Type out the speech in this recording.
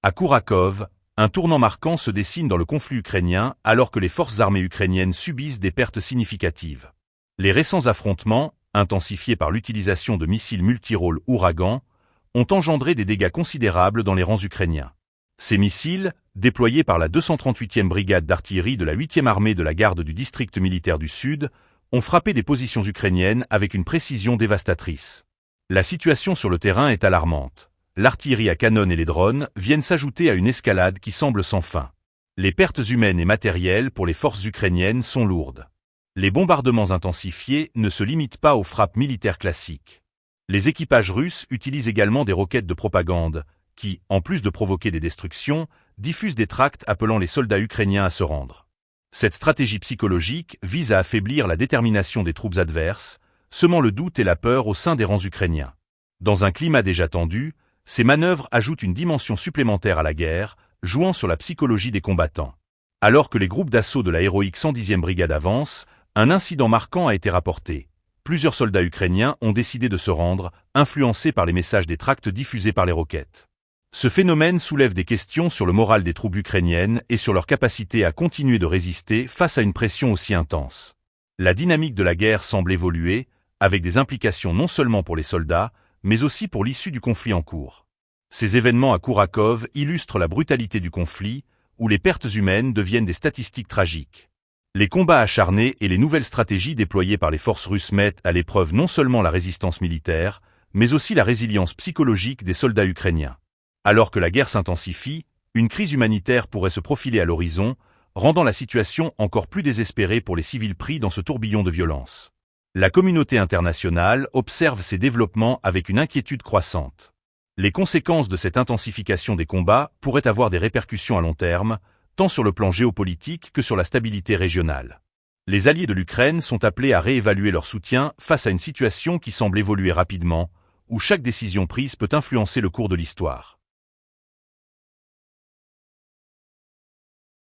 À Kourakov, un tournant marquant se dessine dans le conflit ukrainien alors que les forces armées ukrainiennes subissent des pertes significatives. Les récents affrontements, intensifiés par l'utilisation de missiles multirôles Ouragan, ont engendré des dégâts considérables dans les rangs ukrainiens. Ces missiles, déployés par la 238e brigade d'artillerie de la 8e armée de la garde du district militaire du Sud, ont frappé des positions ukrainiennes avec une précision dévastatrice. La situation sur le terrain est alarmante. L'artillerie à canon et les drones viennent s'ajouter à une escalade qui semble sans fin. Les pertes humaines et matérielles pour les forces ukrainiennes sont lourdes. Les bombardements intensifiés ne se limitent pas aux frappes militaires classiques. Les équipages russes utilisent également des roquettes de propagande, qui, en plus de provoquer des destructions, diffusent des tracts appelant les soldats ukrainiens à se rendre. Cette stratégie psychologique vise à affaiblir la détermination des troupes adverses, semant le doute et la peur au sein des rangs ukrainiens. Dans un climat déjà tendu, ces manœuvres ajoutent une dimension supplémentaire à la guerre, jouant sur la psychologie des combattants. Alors que les groupes d'assaut de la héroïque 110e brigade avancent, un incident marquant a été rapporté. Plusieurs soldats ukrainiens ont décidé de se rendre, influencés par les messages des tracts diffusés par les roquettes. Ce phénomène soulève des questions sur le moral des troupes ukrainiennes et sur leur capacité à continuer de résister face à une pression aussi intense. La dynamique de la guerre semble évoluer, avec des implications non seulement pour les soldats, mais aussi pour l'issue du conflit en cours. Ces événements à Kourakov illustrent la brutalité du conflit, où les pertes humaines deviennent des statistiques tragiques. Les combats acharnés et les nouvelles stratégies déployées par les forces russes mettent à l'épreuve non seulement la résistance militaire, mais aussi la résilience psychologique des soldats ukrainiens. Alors que la guerre s'intensifie, une crise humanitaire pourrait se profiler à l'horizon, rendant la situation encore plus désespérée pour les civils pris dans ce tourbillon de violence. La communauté internationale observe ces développements avec une inquiétude croissante. Les conséquences de cette intensification des combats pourraient avoir des répercussions à long terme, tant sur le plan géopolitique que sur la stabilité régionale. Les alliés de l'Ukraine sont appelés à réévaluer leur soutien face à une situation qui semble évoluer rapidement, où chaque décision prise peut influencer le cours de l'histoire.